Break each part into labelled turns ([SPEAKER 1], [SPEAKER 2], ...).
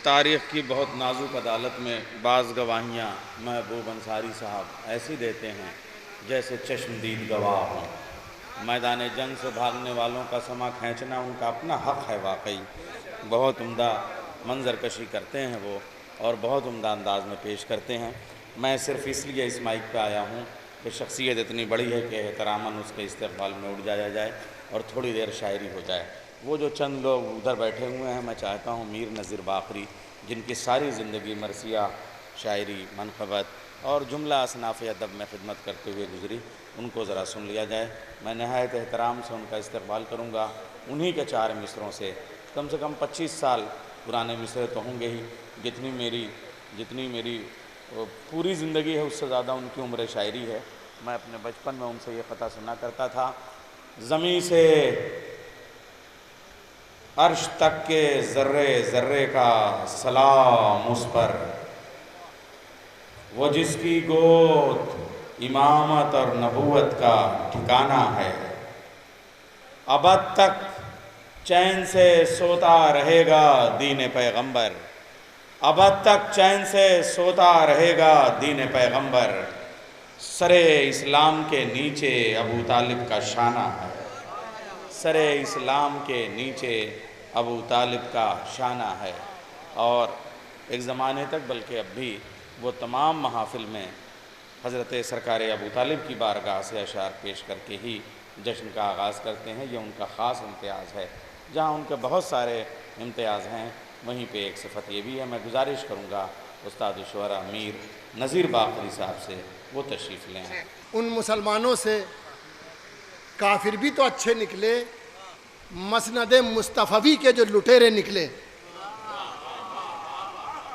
[SPEAKER 1] تاریخ کی بہت نازک عدالت میں بعض گواہیاں محبوب انصاری صاحب ایسی دیتے ہیں جیسے چشمدید گواہ ہوں۔ میدان جنگ سے بھاگنے والوں کا سما کھینچنا ان کا اپنا حق ہے واقعی۔ بہت عمدہ منظر کشی کرتے ہیں وہ اور بہت عمدہ انداز میں پیش کرتے ہیں۔ میں صرف اس لیے اس مائک پہ آیا ہوں کہ شخصیت اتنی بڑی ہے کہ احتراماً اس کے استقبال میں اٹھ جایا جائے اور تھوڑی دیر شاعری ہو جائے۔ وہ جو چند لوگ ادھر بیٹھے ہوئے ہیں، میں چاہتا ہوں میر نذیر باقری، جن کی ساری زندگی مرثیہ، شاعری، منقبت اور جملہ اصناف ادب میں خدمت کرتے ہوئے گزری، ان کو ذرا سن لیا جائے۔ میں نہایت احترام سے ان کا استقبال کروں گا۔ انہی کے 4 مصروں سے کم 25 سال پرانے مصرے تو ہوں گے ہی، جتنی میری پوری زندگی ہے اس سے زیادہ ان کی عمر شاعری ہے۔ میں اپنے بچپن میں ان سے یہ قطعہ سنا کرتا تھا: زمیں سے عرش تک کے ذرے ذرے کا سلام اس پر، وہ جس کی گود امامت اور نبوت کا ٹھکانہ ہے۔ ابد تک چین سے سوتا رہے گا دین پیغمبر، ابد تک چین سے سوتا رہے گا دین پیغمبر، سر اسلام کے نیچے ابو طالب کا شانہ ہے، سر اسلام کے نیچے ابو طالب کا شانہ ہے۔ اور ایک زمانے تک بلکہ اب بھی وہ تمام محافل میں حضرت سرکار ابو طالب کی بارگاہ سے اشعار پیش کر کے ہی جشن کا آغاز کرتے ہیں۔ یہ ان کا خاص امتیاز ہے۔ جہاں ان کے بہت سارے امتیاز ہیں، وہیں پہ ایک صفت یہ بھی ہے۔ میں گزارش کروں گا استاد الشعراء میر نذیر باقری صاحب سے وہ تشریف لیں۔
[SPEAKER 2] ان مسلمانوں سے کافر بھی تو اچھے نکلے، مسند مصطفی کے جو لٹیرے نکلے۔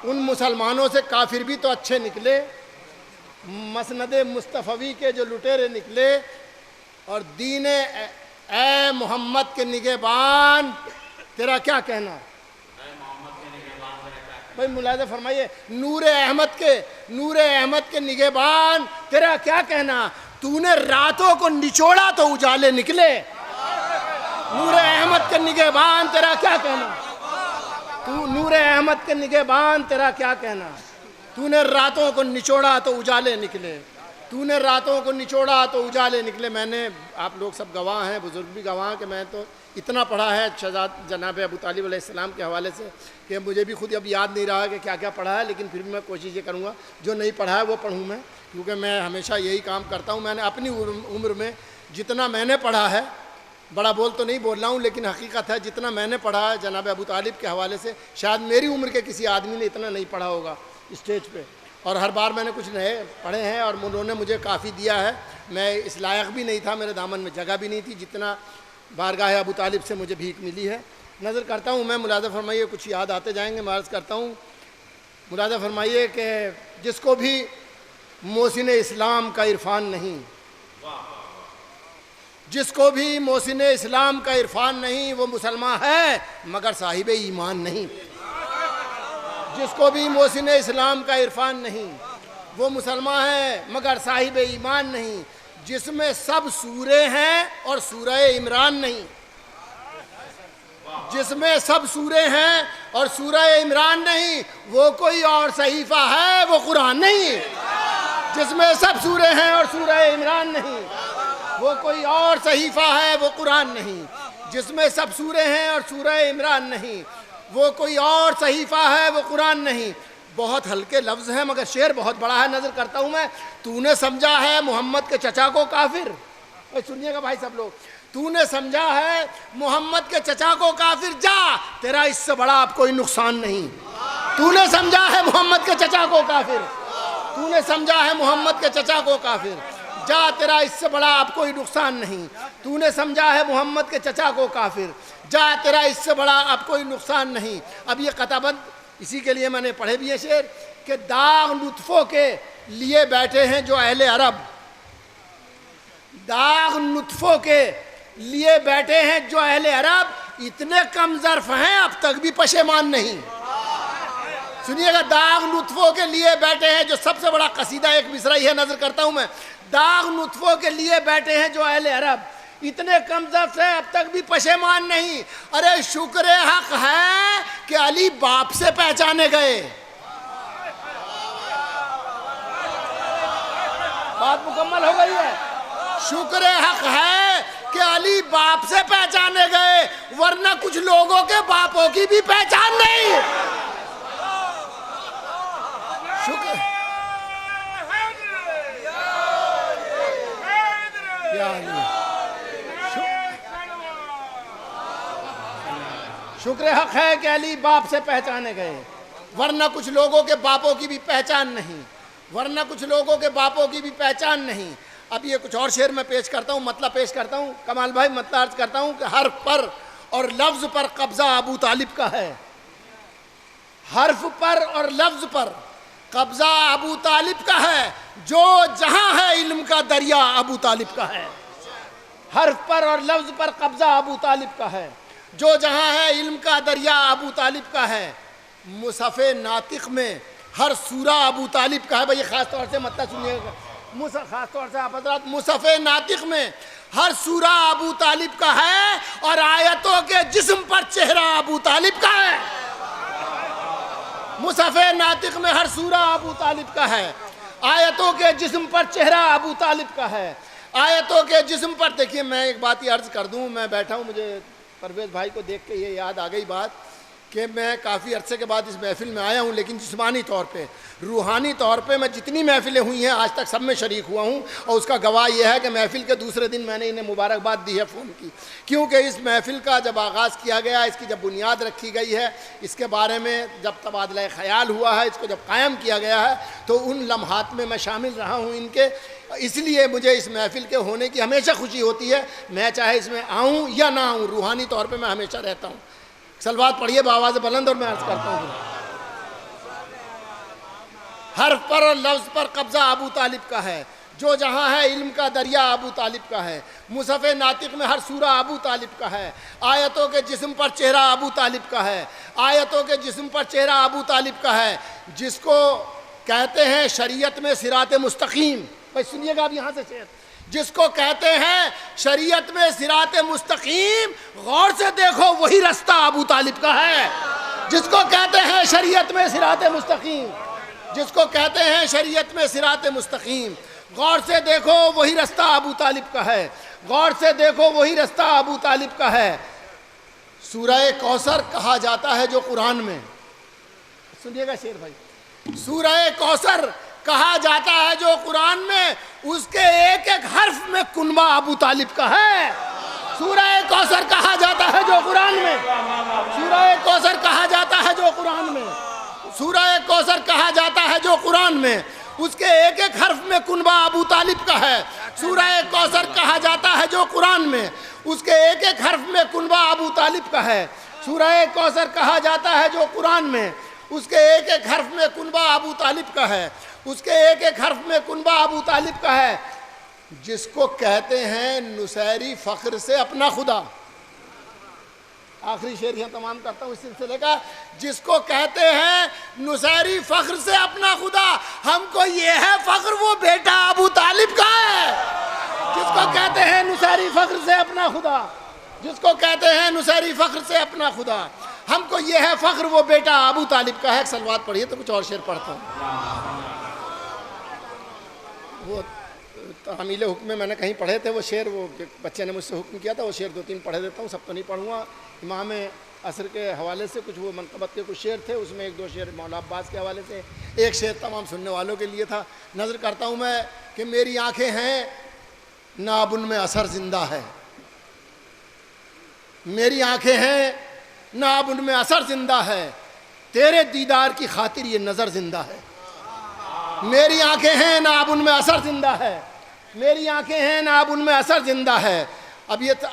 [SPEAKER 2] ان مسلمانوں سے کافر بھی تو اچھے نکلے، مسند مصطفی کے جو لٹیرے نکلے۔ اور دین اے محمد کے نگہبان تیرا کیا کہنا؟ بھائی ملاحظہ فرمائیے، نور احمد کے نگہبان تیرا کیا کہنا؟ تو نے راتوں کو نچوڑا تو اجالے نکلے۔ نور احمد کے نگہبان تیرا کیا کہنا؟ تو نور احمد کے نگہبان تیرا کیا کہنا؟ تو نے راتوں کو نچوڑا تو اجالے نکلے، تو نے راتوں کو نچوڑا تو اجالے نکلے۔ میں نے، آپ لوگ سب گواہ ہیں، بزرگ بھی گواہ ہیں کہ میں تو اتنا پڑھا ہے جناب ابو طالب علیہ السلام کے حوالے سے کہ مجھے بھی خود اب یاد نہیں رہا کہ کیا کیا پڑھا ہے، لیکن پھر بھی میں کوشش یہ کروں گا جو نہیں پڑھا ہے وہ پڑھوں میں، کیونکہ میں ہمیشہ یہی کام کرتا ہوں۔ میں نے اپنی عمر میں جتنا میں نے پڑھا ہے، بڑا بول تو نہیں بول رہا ہوں لیکن حقیقت ہے، جتنا میں نے پڑھا ہے جناب ابو طالب کے حوالے سے، شاید میری عمر کے کسی آدمی نے اتنا نہیں پڑھا ہوگا اسٹیج پہ۔ اور ہر بار میں نے کچھ نئے پڑھے ہیں اور انہوں نے مجھے کافی دیا ہے۔ میں اس لائق بھی نہیں تھا، میرے دامن میں جگہ بھی نہیں تھی جتنا بارگاہ ابو طالب سے مجھے بھیک ملی ہے۔ نظر کرتا ہوں میں، ملاحظہ فرمائیے، کچھ یاد آتے جائیں گے، میں عرض کرتا ہوں۔ ملاحظہ فرمائیے کہ جس کو بھی محسن اسلام کا عرفان نہیں، جس کو بھی محسن اسلام کا عرفان نہیں، وہ مسلمان ہے مگر صاحب ایمان نہیں۔ جس کو بھی محسن اسلام کا عرفان نہیں، وہ مسلمان ہے مگر صاحب ایمان نہیں۔ جس میں سب سورے ہیں اور سورہ عمران نہیں، جس میں سب سورے ہیں اور سورہ عمران نہیں، وہ کوئی اور صحیفہ ہے، وہ قرآن نہیں۔ جس میں سب سورے ہیں اور سورہ عمران نہیں، وہ کوئی اور صحیفہ ہے، وہ قرآن نہیں۔ جس میں سب سورے ہیں اور سورہ عمران نہیں، وہ کوئی اور صحیفہ ہے، وہ قرآن نہیں۔ بہت ہلکے لفظ ہیں مگر شعر بہت بڑا ہے۔ نظر کرتا ہوں میں، تو نے سمجھا ہے محمد کے چچا کو کافر، سنیے گا بھائی سب لوگ، تو نے سمجھا ہے محمد کے چچا کو کافر، جا تیرا اس سے بڑا اب کوئی نقصان نہیں۔ تو نے سمجھا ہے محمد کے چچا کو کافر، تو نے سمجھا ہے محمد کے چچا کو کافر، جا تیرا اس سے بڑا اب کوئی نقصان نہیں۔ تو نے سمجھا ہے محمد کے چچا کو کافر، جا تیرا اس سے بڑا اب کوئی نقصان نہیں۔ اب یہ قطع بند اسی کے لیے میں نے پڑھے بھی ہیں شعر کہ داغ لطفوں کے لیے بیٹھے ہیں جو اہل عرب، داغ لطفوں کے لیے بیٹھے ہیں جو اہل عرب، اتنے کم ظرف ہیں اب تک بھی پشیمان نہیں۔ سنیے گا، داغ لطفوں کے لیے بیٹھے ہیں، جو سب سے بڑا قصیدہ ایک مصرعی ہے، نظر کرتا ہوں میں، داغ لطفوں کے لیے بیٹھے ہیں جو اہل عرب، اتنے کم ضبط سے اب تک بھی پشیمان نہیں. ارے شکر حق ہے کہ علی باپ سے پہچانے گئے. بات مکمل ہو گئی ہے. شکر حق ہے کہ علی باپ سے پہچانے گئے, ورنہ کچھ لوگوں کے باپوں کی بھی پہچان نہیں. شکر شکر حق ہے کہ علی باپ سے پہچانے گئے, ورنہ کچھ لوگوں کے باپوں کی بھی پہچان نہیں, ورنہ کچھ لوگوں کے باپوں کی بھی پہچان نہیں. اب یہ کچھ اور شعر میں پیش کرتا ہوں, مطلب پیش کرتا ہوں. کمال بھائی مطلب عرض کرتا ہوں کہ حرف پر اور لفظ پر قبضہ ابو طالب کا ہے. حرف پر اور لفظ پر قبضہ ابو طالب کا ہے. جو جہاں ہے علم کا دریا ابو طالب کا ہے. حرف پر اور لفظ پر قبضہ ابو طالب کا ہے. جو جہاں ہے علم کا دریا ابو طالب کا ہے. مصحف ناطق میں ہر سورہ ابو طالب کا ہے. بھائی خاص طور سے مطلب سنیے گا, خاص طور سے آپ حضرات, مصحف ناطق میں ہر سورہ ابو طالب کا ہے اور آیتوں کے جسم پر چہرہ ابو طالب کا ہے. مصحف ناطق میں ہر سورہ ابو طالب کا ہے, آیتوں کے جسم پر چہرہ ابو طالب کا ہے. آیتوں کے جسم پر دیکھیے, میں ایک بات یہ عرض کر دوں, میں بیٹھا ہوں, مجھے پرویز بھائی کو دیکھ کے یہ یاد آ گئی بات کہ میں کافی عرصے کے بعد اس محفل میں آیا ہوں, لیکن جسمانی طور پہ, روحانی طور پہ میں جتنی محفلیں ہوئی ہیں آج تک سب میں شریک ہوا ہوں. اور اس کا گواہ یہ ہے کہ محفل کے دوسرے دن میں نے انہیں مبارکباد دی ہے فون کی, کیونکہ اس محفل کا جب آغاز کیا گیا, اس کی جب بنیاد رکھی گئی ہے, اس کے بارے میں جب تبادلہ خیال ہوا ہے, اس کو جب قائم کیا گیا ہے, تو ان لمحات میں میں شامل رہا ہوں ان کے. اس لیے مجھے اس محفل کے ہونے کی ہمیشہ خوشی ہوتی ہے, میں چاہے اس میں آؤں یا نہ آؤں, روحانی طور پہ میں ہمیشہ رہتا ہوں. سلوات پڑھیے بآواز بلند اور میں عرض کرتا ہوں. حرف پر اور لفظ پر قبضہ ابو طالب کا ہے. جو جہاں ہے علم کا دریا ابو طالب کا ہے. مصحف ناطق میں ہر سورہ ابو طالب کا ہے. آیتوں کے جسم پر چہرہ ابو طالب کا ہے. آیتوں کے جسم پر چہرہ ابو طالب کا ہے. جس کو کہتے ہیں شریعت میں صراط مستقیم. بھائی سنیے گا اب یہاں سے شعر, جس کو کہتے ہیں شریعت میں صراط مستقیم, غور سے دیکھو وہی رستہ ابو طالب کا ہے. جس کو کہتے ہیں شریعت میں صراط مستقیم, جس کو کہتے ہیں شریعت میں صراط مستقیم, غور سے دیکھو وہی رستہ ابو طالب کا ہے. غور سے دیکھو وہی رستہ ابو طالب کا ہے. سورہ کوثر کہا جاتا ہے جو قرآن میں, سنیے گا شعر بھائی, سورہ کوثر کہا جاتا ہے جو قرآن میں, اس کے ایک ایک حرف میں کنبہ ابو طالب کا ہے. سورہ کوثر کہا جاتا ہے جو قرآن میں, سورہ کوثر کہا جاتا ہے جو قرآن میں, سورہ کوثر کہا جاتا ہے جو قرآن میں, اس کے ایک ایک حرف میں کنبہ ابو طالب کا ہے. سورہ کوثر کہا جاتا ہے جو قرآن میں, اس کے ایک ایک حرف میں کنبہ ابو طالب کا ہے. سورہ کوثر کہا جاتا ہے جو قرآن میں, اس کے ایک ایک حرف میں کنبہ ابو طالب کا ہے. اس کے ایک ایک حرف میں کنبہ ابو طالب کا ہے. جس کو کہتے ہیں نصیری فخر سے اپنا خدا. آخری شعر یہاں تمام کرتا ہوں اس سلسلے کا. جس کو کہتے ہیں نصیری فخر سے اپنا خدا, ہم کو یہ ہے فخر وہ بیٹا ابو طالب کا ہے. جس کو کہتے ہیں نصیری فخر سے اپنا خدا, جس کو کہتے ہیں نصیری فخر سے اپنا خدا, ہم کو یہ ہے فخر وہ بیٹا ابو طالب کا ہے. سلوات پڑھیے تو کچھ اور شعر پڑھتا ہوں. وہ تعمیل حکم میں نے کہیں پڑھے تھے وہ شعر, وہ بچے نے مجھ سے حکم کیا تھا, وہ شعر 2-3 پڑھے دیتا ہوں, سب تو نہیں پڑھوں گا. امام عصر کے حوالے سے کچھ وہ منقبت کے کچھ شعر تھے, اس میں 1-2 شعر مولا عباس کے حوالے سے, ایک شعر تمام سننے والوں کے لیے تھا. نظر کرتا ہوں میں کہ میری آنکھیں ہیں نہ اب ان میں اثر زندہ ہے. میری آنکھیں ہیں نہ اب ان میں اثر زندہ ہے, تیرے دیدار کی خاطر یہ نظر زندہ ہے. میری آنکھیں ہیں نہ اب ان میں اثر زندہ ہے, میری آنکھیں ہیں نہ اب ان میں اثر زندہ ہے. اب یہ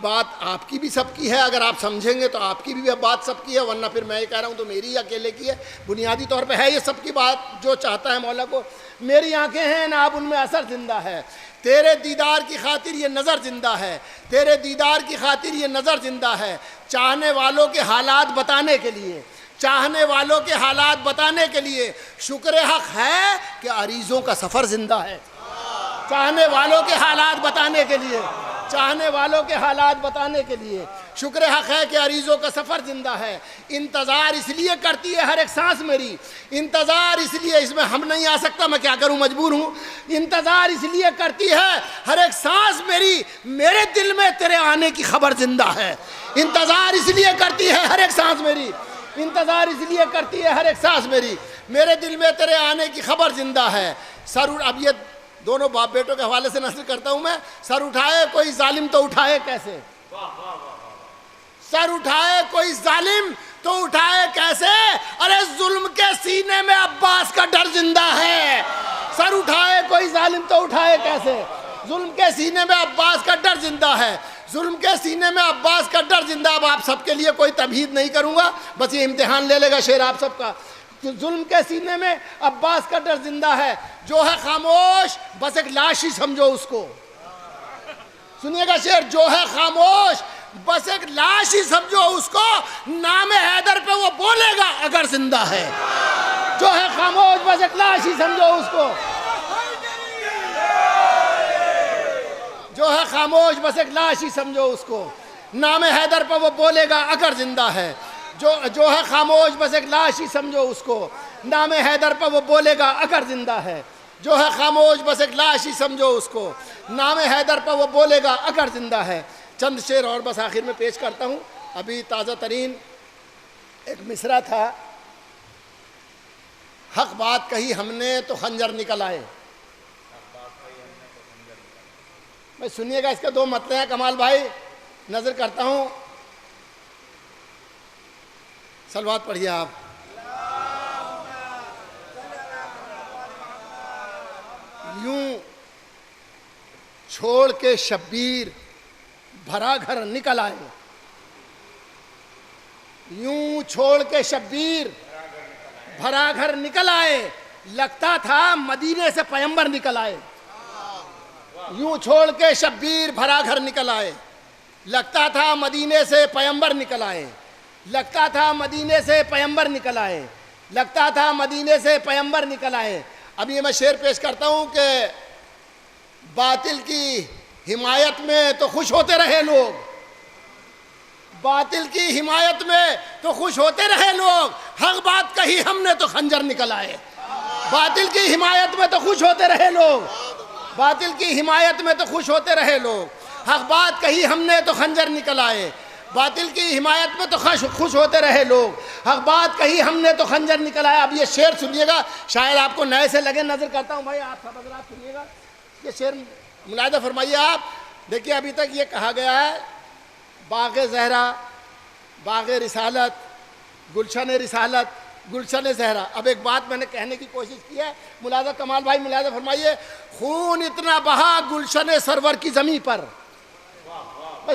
[SPEAKER 2] بات آپ کی بھی سب کی ہے, اگر آپ سمجھیں گے تو آپ کی بھی بات سب کی ہے, ورنہ پھر میں یہ کہہ رہا ہوں تو میری ہی اکیلے کی ہے. بنیادی طور پہ ہے یہ سب کی بات, جو چاہتا ہے مولا کو. میری آنکھیں ہیں نہ اب ان میں اثر زندہ ہے, تیرے دیدار کی خاطر یہ نظر زندہ ہے, تیرے دیدار کی خاطر یہ نظر زندہ ہے. چاہنے والوں کے حالات بتانے کے لیے, چاہنے والوں کے حالات بتانے کے لیے شکر حق ہے کہ عریضوں کا سفر زندہ ہے. چاہنے والوں کے حالات بتانے کے لیے, چاہنے والوں کے حالات بتانے کے لیے۔ شکر حق ہے کہ عریضوں کا سفر زندہ ہے، انتظار اس لیے کرتی ہے ہر ایک سانس میری، انتظار اس لیے، اس میں ہم نہیں آ سکتا، میں کیا کروں، مجبور ہوں، انتظار اس لیے کرتی ہے ہر ایک سانس میری، میرے دل میں تیرے آنے کی خبر زندہ ہے۔ انتظار اس لیے کرتی ہے ہر ایک سانس میری، انتظار اس لیے کرتی ہے ہر ایک سانس میری، میرے دل میں تیرے آنے کی خبر زندہ ہے۔ اب یہ دونوں باپ بیٹوں کے حوالے سے نصر کرتا ہوں میں۔ سر اٹھائے کوئی ظالم تو اٹھائے کیسے، سر اٹھائے کوئی ظالم تو اٹھائے کیسے، ارے ظلم کے سینے میں عباس کا ڈر زندہ ہے۔ سر اٹھائے کوئی ظالم تو اٹھائے کیسے، ظلم کے سینے میں عباس کا ڈر زندہ ہے، ظلم کے سینے میں عباس کا ڈر زندہ۔ اب آپ سب کے لیے کوئی تمہید نہیں کروں گا، بس یہ امتحان لے لے گا شعر آپ سب کا۔ ظلم کے سینے میں عباس کا ڈر زندہ ہے، جو ہے خاموش بس ایک لاش ہی سمجھو اس کو۔ سنیے گا شعر، جو ہے خاموش بس ایک لاش ہی سمجھو اس کو، نام حیدر پہ وہ بولے گا اگر زندہ ہے۔ جو ہے خاموش بس ایک لاش ہی سمجھو اس کو، جو ہے خاموش بس ایک لاش ہی سمجھو اس کو، نام حیدر پہ وہ بولے گا اگر زندہ ہے۔ جو ہے خاموش بس ایک لاش ہی سمجھو اس کو، نام حیدر پہ وہ بولے گا اگر زندہ ہے۔ جو ہے خاموش بس ایک لاش ہی سمجھو اس کو، نام حیدر پہ وہ بولے گا اگر زندہ ہے۔ چند شعر اور بس آخر میں پیش کرتا ہوں۔ ابھی تازہ ترین ایک مصرع تھا، حق بات کہی ہم نے تو خنجر نکل آئے۔ میں سنیے گا، اس کے دو مطلب ہیں کمال بھائی، نظر کرتا ہوں، صلوات پڑھیے آپ۔ یوں چھوڑ کے شبیر بھرا گھر نکل آئے، یوں چھوڑ کے شبیر بھرا گھر نکل آئے، لگتا تھا مدینے سے پیمبر نکل آئے۔ یوں چھوڑ کے شبیر بھرا گھر نکل آئے، لگتا تھا مدینے سے پیمبر نکل آئے، لگتا تھا مدینے سے پیمبر نکل آئے، لگتا تھا مدینے سے پیمبر نکل آئے۔ اب یہ میں شعر پیش کرتا ہوں کہ باطل کی حمایت میں تو خوش ہوتے رہے لوگ، باطل کی حمایت میں تو خوش ہوتے رہے لوگ، حق بات کہی ہم نے تو خنجر نکل آئے۔ باطل کی حمایت میں تو خوش ہوتے رہے لوگ، باطل کی حمایت میں تو خوش ہوتے رہے لوگ، حق بات کہی ہم نے تو خنجر نکل آئے۔ باطل کی حمایت میں تو خوش ہوتے رہے لوگ، حق بات کہی ہم نے تو خنجر نکل آیا۔ اب یہ شعر سنیے گا، شاید آپ کو نئے سے لگے، نظر کرتا ہوں بھائی آپ سب حضرات سنیے گا یہ شعر، ملاحظہ فرمائیے آپ۔ دیکھیے ابھی تک یہ کہا گیا ہے باغ زہرا، باغ رسالت، گلشن رسالت، گلشن زہرا۔ اب ایک بات میں نے کہنے کی کوشش کی ہے، ملاحظہ کمال بھائی ملاحظہ فرمائیے، خون اتنا بہا گلشن سرور کی زمین پر،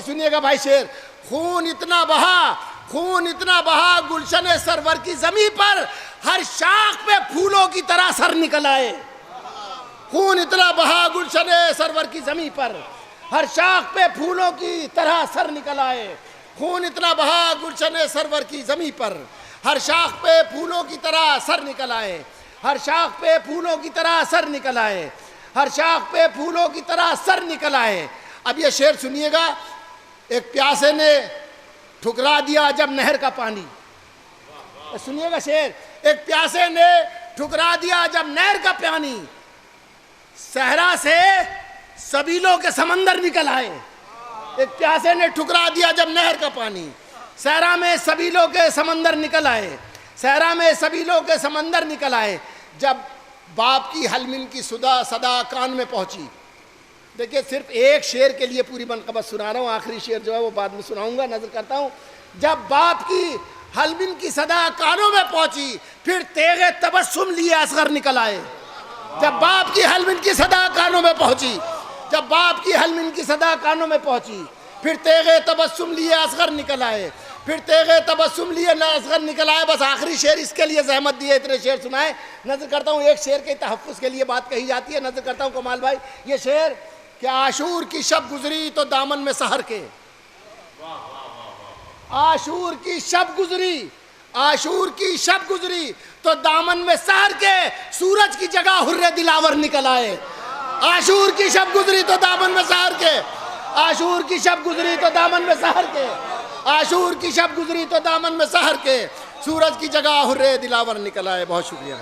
[SPEAKER 2] سنیے گا بھائی شعر، خون اتنا بہا، خون اتنا بہا گلشن سرور کی زمین پر، ہر شاخ پہ پھولوں کی طرح سر نکل آئے۔ خون اتنا بہا گلشن سرور کی زمین پر، ہر شاخ پہ پھولوں کی طرح سر نکل آئے۔ خون اتنا بہا گلشن سرور کی زمین پر، ہر شاخ پہ پھولوں کی طرح سر نکل آئے، ہر شاخ پہ پھولوں کی طرح سر نکل آئے، ہر شاخ پہ پھولوں کی طرح سر نکل آئے۔ اب یہ شعر سنیے گا، ایک پیاسے نے ٹھکرا دیا جب نہر کا پانی، سنیے گا شعر، ایک پیاسے نے ٹھکرا دیا جب نہر کا پانی، صحرا سے سبیلوں کے سمندر نکل آئے۔ ایک پیاسے نے ٹھکرا دیا جب نہر کا پانی، صحرا میں سبیلوں کے سمندر نکل آئے، صحرا میں سبیلوں کے سمندر نکل آئے۔ جب باپ کی حلمن کی صدا کان میں پہنچی، دیکھیے صرف ایک شعر کے لیے پوری منقبت سنا رہا ہوں، آخری شعر جو ہے وہ بعد میں سناؤں گا، نظر کرتا ہوں۔ جب باپ کی حلمن کی صدا کانوں میں پہنچی، پھر تیغ تبسم لیے اصغر نکل آئے۔ جب باپ کی حلمن کی صدا کانوں میں پہنچی، جب باپ کی حلمن کی صدا کانوں میں پہنچی، پھر تیغ تبسم لیے اصغر نکل آئے، پھر تیغ تبسم لیے اصغر نکل آئے۔ بس آخری شعر اس کے لیے زحمت دیے، اتنے شعر سنائے۔ نظر کرتا ہوں ایک شعر کے تحفظ کے لیے بات کہی جاتی ہے، نظر کرتا ہوں کمال بھائی یہ شعر کہ عاشور کی شب گزری تو دامن میں سحر کے، عاشور کی شب گزری، عاشور کی شب گزری تو دامن میں سحر کے، سورج کی جگہ حر دلاور نکل آئے۔ عاشور کی شب گزری تو دامن میں سحر کے، عاشور کی شب گزری تو دامن میں سحر کے، عاشور کی شب گزری تو دامن میں سحر کے، سورج کی جگہ حرے دلاور نکل آئے. بہت شکریہ.